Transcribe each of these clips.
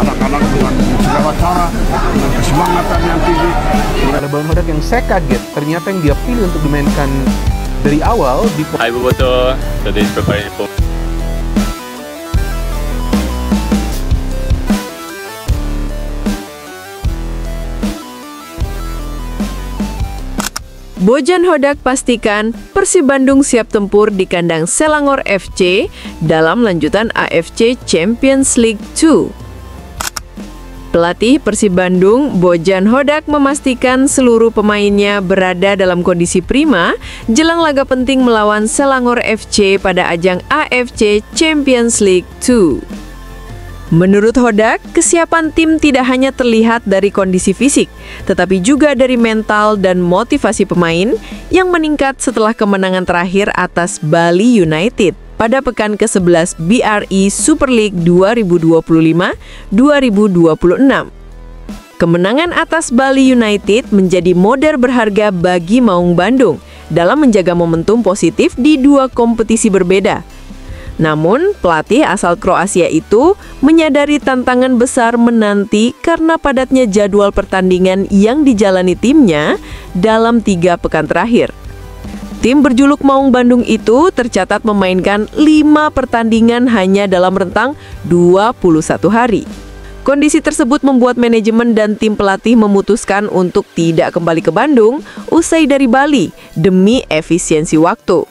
anak-anak dengan segala cara, dengan kesemangatan yang tinggi. Ada Bang Hodak yang saya kaget, ternyata yang dia pilih untuk dimainkan dari awal di Hi Boboto, today is preparing for Bojan Hodak pastikan Persib Bandung siap tempur di kandang Selangor FC dalam lanjutan AFC Champions League 2. Pelatih Persib Bandung, Bojan Hodak, memastikan seluruh pemainnya berada dalam kondisi prima jelang laga penting melawan Selangor FC pada ajang AFC Champions League 2. Menurut Hodak, kesiapan tim tidak hanya terlihat dari kondisi fisik, tetapi juga dari mental dan motivasi pemain yang meningkat setelah kemenangan terakhir atas Bali United pada pekan ke-11 BRI Super League 2025-2026. Kemenangan atas Bali United menjadi modal berharga bagi Maung Bandung dalam menjaga momentum positif di dua kompetisi berbeda. Namun, pelatih asal Kroasia itu menyadari tantangan besar menanti karena padatnya jadwal pertandingan yang dijalani timnya dalam 3 pekan terakhir. Tim berjuluk Maung Bandung itu tercatat memainkan 5 pertandingan hanya dalam rentang 21 hari. Kondisi tersebut membuat manajemen dan tim pelatih memutuskan untuk tidak kembali ke Bandung usai dari Bali demi efisiensi waktu.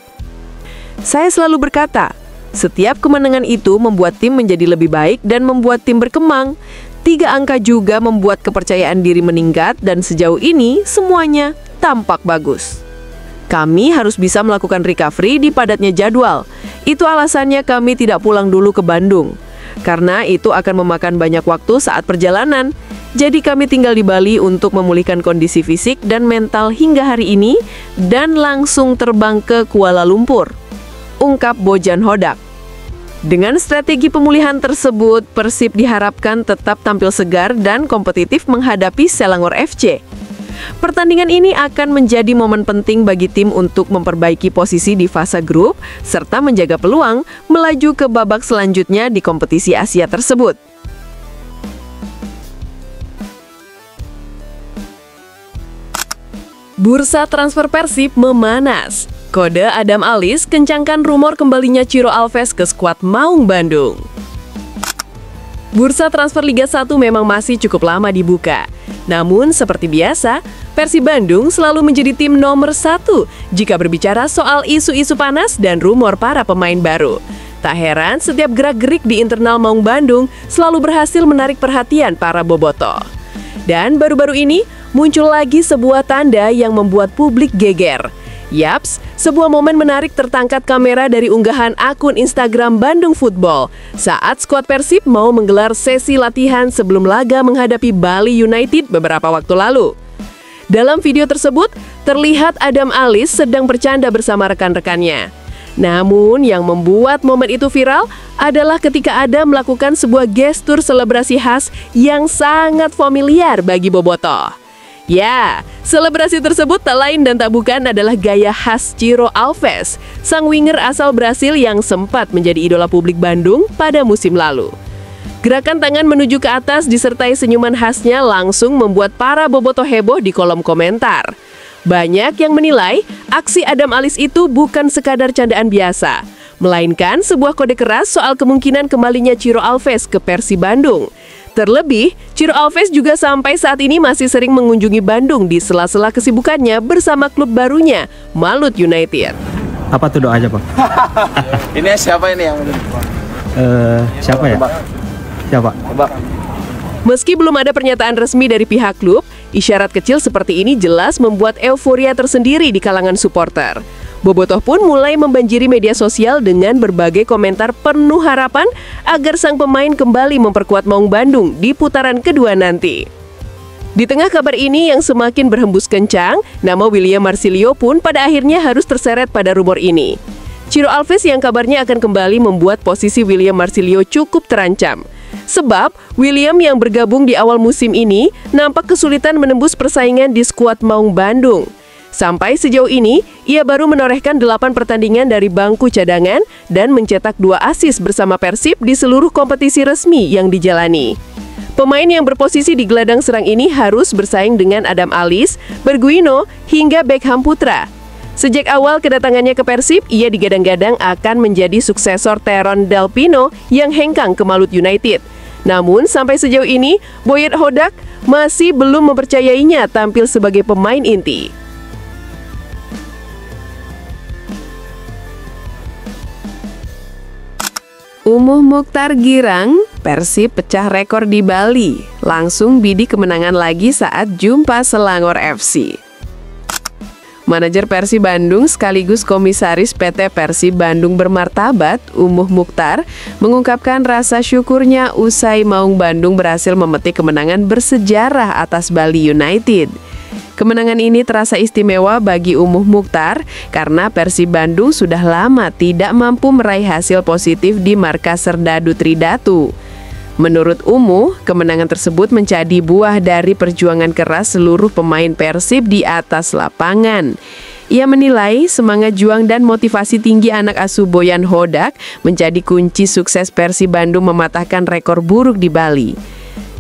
Saya selalu berkata, setiap kemenangan itu membuat tim menjadi lebih baik dan membuat tim berkembang. 3 angka juga membuat kepercayaan diri meningkat dan sejauh ini semuanya tampak bagus. Kami harus bisa melakukan recovery di padatnya jadwal. Itu alasannya kami tidak pulang dulu ke Bandung. Karena itu akan memakan banyak waktu saat perjalanan. Jadi kami tinggal di Bali untuk memulihkan kondisi fisik dan mental hingga hari ini dan langsung terbang ke Kuala Lumpur, ungkap Bojan Hodak. Dengan strategi pemulihan tersebut, Persib diharapkan tetap tampil segar dan kompetitif menghadapi Selangor FC. Pertandingan ini akan menjadi momen penting bagi tim untuk memperbaiki posisi di fase grup serta menjaga peluang melaju ke babak selanjutnya di kompetisi Asia tersebut. Bursa transfer Persib memanas. Kode Adam Alis kencangkan rumor kembalinya Ciro Alves ke skuad Maung Bandung. Bursa transfer Liga 1 memang masih cukup lama dibuka. Namun seperti biasa, Persib Bandung selalu menjadi tim nomor 1 jika berbicara soal isu-isu panas dan rumor para pemain baru. Tak heran setiap gerak-gerik di internal Maung Bandung selalu berhasil menarik perhatian para bobotoh. Dan baru-baru ini muncul lagi sebuah tanda yang membuat publik geger. Yaps, sebuah momen menarik tertangkap kamera dari unggahan akun Instagram Bandung Football saat skuad Persib mau menggelar sesi latihan sebelum laga menghadapi Bali United beberapa waktu lalu. Dalam video tersebut, terlihat Adam Alis sedang bercanda bersama rekan-rekannya. Namun, yang membuat momen itu viral adalah ketika Adam melakukan sebuah gestur selebrasi khas yang sangat familiar bagi bobotoh. Ya, selebrasi tersebut tak lain dan tak bukan adalah gaya khas Ciro Alves, sang winger asal Brasil yang sempat menjadi idola publik Bandung pada musim lalu. Gerakan tangan menuju ke atas disertai senyuman khasnya langsung membuat para bobotoh heboh di kolom komentar. Banyak yang menilai aksi Adam Alis itu bukan sekadar candaan biasa, melainkan sebuah kode keras soal kemungkinan kembalinya Ciro Alves ke Persib Bandung. Terlebih, Ciro Alves juga sampai saat ini masih sering mengunjungi Bandung di sela-sela kesibukannya bersama klub barunya, Malut United. Apa tuh doanya, Pak? Ini siapa ini yang siapa ya? Siapa? Meski belum ada pernyataan resmi dari pihak klub, isyarat kecil seperti ini jelas membuat euforia tersendiri di kalangan supporter. Bobotoh pun mulai membanjiri media sosial dengan berbagai komentar penuh harapan agar sang pemain kembali memperkuat Maung Bandung di putaran kedua nanti. Di tengah kabar ini yang semakin berhembus kencang, nama William Marsilio pun pada akhirnya harus terseret pada rumor ini. Ciro Alves yang kabarnya akan kembali membuat posisi William Marsilio cukup terancam. Sebab, William yang bergabung di awal musim ini nampak kesulitan menembus persaingan di skuad Maung Bandung. Sampai sejauh ini, ia baru menorehkan 8 pertandingan dari bangku cadangan dan mencetak 2 assist bersama Persib di seluruh kompetisi resmi yang dijalani. Pemain yang berposisi di gelandang serang ini harus bersaing dengan Adam Alis, Berguino, hingga Beckham Putra. Sejak awal kedatangannya ke Persib, ia digadang-gadang akan menjadi suksesor Teron Del Pino yang hengkang ke Malut United. Namun sampai sejauh ini, Boyet Hodak masih belum mempercayainya tampil sebagai pemain inti. Umuh Mukhtar girang, Persib pecah rekor di Bali. Langsung bidik kemenangan lagi saat jumpa Selangor FC. Manajer Persib Bandung sekaligus komisaris PT Persib Bandung Bermartabat, Umuh Mukhtar, mengungkapkan rasa syukurnya usai Maung Bandung berhasil memetik kemenangan bersejarah atas Bali United. Kemenangan ini terasa istimewa bagi Umuh Mukhtar karena Persib Bandung sudah lama tidak mampu meraih hasil positif di markas Serdadu Tridatu. Menurut Umuh, kemenangan tersebut menjadi buah dari perjuangan keras seluruh pemain Persib di atas lapangan. Ia menilai semangat juang dan motivasi tinggi anak asuh Boyan Hodak menjadi kunci sukses Persib Bandung mematahkan rekor buruk di Bali.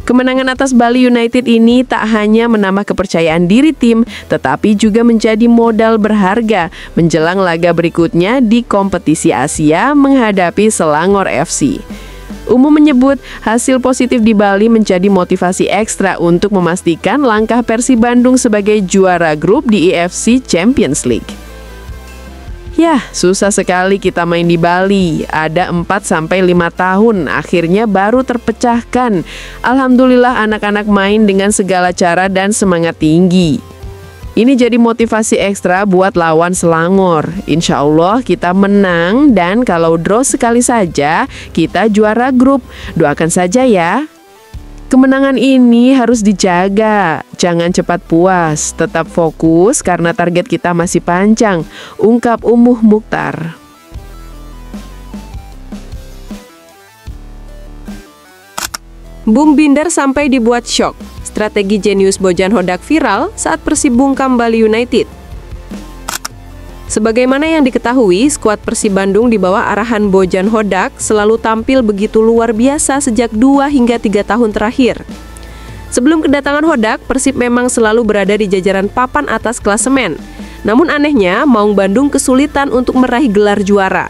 Kemenangan atas Bali United ini tak hanya menambah kepercayaan diri tim, tetapi juga menjadi modal berharga menjelang laga berikutnya di kompetisi Asia menghadapi Selangor FC. Umuh menyebut hasil positif di Bali menjadi motivasi ekstra untuk memastikan langkah Persib Bandung sebagai juara grup di AFC Champions League. Yah, susah sekali kita main di Bali. Ada 4-5 tahun, akhirnya baru terpecahkan. Alhamdulillah anak-anak main dengan segala cara dan semangat tinggi. Ini jadi motivasi ekstra buat lawan Selangor. Insya Allah kita menang dan kalau draw sekali saja, kita juara grup. Doakan saja ya. Kemenangan ini harus dijaga, jangan cepat puas, tetap fokus karena target kita masih panjang, ungkap Umuh Mukhtar. Bung Binder sampai dibuat syok, strategi jenius Bojan Hodak viral saat Persib bungkam Bali United. Sebagaimana yang diketahui, skuad Persib Bandung di bawah arahan Bojan Hodak selalu tampil begitu luar biasa sejak 2 hingga 3 tahun terakhir. Sebelum kedatangan Hodak, Persib memang selalu berada di jajaran papan atas klasemen. Namun anehnya, Maung Bandung kesulitan untuk meraih gelar juara.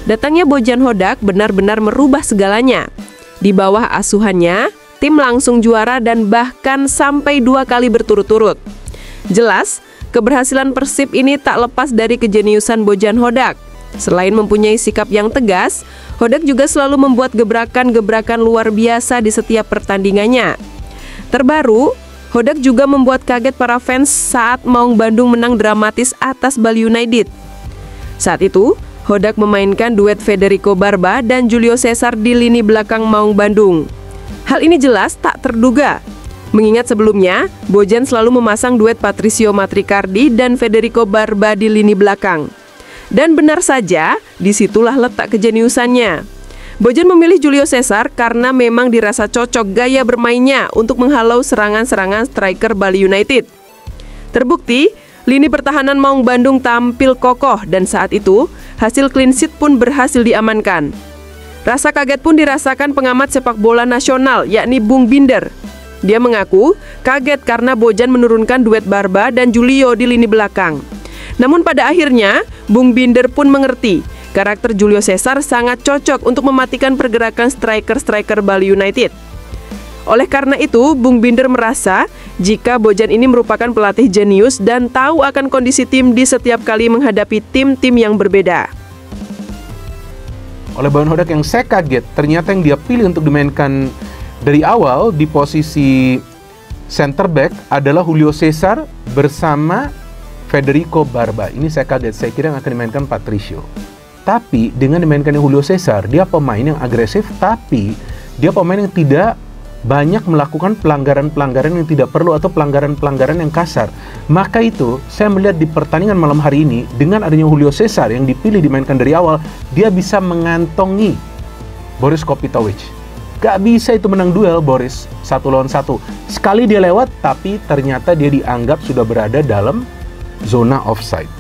Datangnya Bojan Hodak benar-benar merubah segalanya. Di bawah asuhannya, tim langsung juara dan bahkan sampai 2 kali berturut-turut. Jelas, keberhasilan Persib ini tak lepas dari kejeniusan Bojan Hodak. Selain mempunyai sikap yang tegas, Hodak juga selalu membuat gebrakan-gebrakan luar biasa di setiap pertandingannya. Terbaru, Hodak juga membuat kaget para fans saat Maung Bandung menang dramatis atas Bali United. Saat itu, Hodak memainkan duet Federico Barba dan Julio Cesar di lini belakang Maung Bandung. Hal ini jelas tak terduga. Mengingat sebelumnya, Bojan selalu memasang duet Patricio Matricardi dan Federico Barba di lini belakang. Dan benar saja, disitulah letak kejeniusannya. Bojan memilih Julio Cesar karena memang dirasa cocok gaya bermainnya untuk menghalau serangan-serangan striker Bali United. Terbukti, lini pertahanan Maung Bandung tampil kokoh dan saat itu, hasil clean sheet pun berhasil diamankan. Rasa kaget pun dirasakan pengamat sepak bola nasional, yakni Bung Binder. Dia mengaku kaget karena Bojan menurunkan duet Barba dan Julio di lini belakang. Namun pada akhirnya, Bung Binder pun mengerti karakter Julio Cesar sangat cocok untuk mematikan pergerakan striker-striker Bali United. Oleh karena itu, Bung Binder merasa jika Bojan ini merupakan pelatih jenius dan tahu akan kondisi tim di setiap kali menghadapi tim-tim yang berbeda. Oleh Boyan Hodak yang saya kaget, ternyata yang dia pilih untuk dimainkan dari awal di posisi center back adalah Julio Cesar bersama Federico Barba. Ini saya kaget, saya kira yang akan dimainkan Patricio. Tapi dengan dimainkan Julio Cesar, dia pemain yang agresif, tapi dia pemain yang tidak banyak melakukan pelanggaran-pelanggaran yang tidak perlu atau pelanggaran-pelanggaran yang kasar. Maka itu, saya melihat di pertandingan malam hari ini, dengan adanya Julio Cesar yang dipilih dimainkan dari awal, dia bisa mengantongi Boris Kopitovic. Gak bisa itu menang duel Boris 1 lawan 1. Sekali dia lewat, tapi ternyata dia dianggap sudah berada dalam zona offside.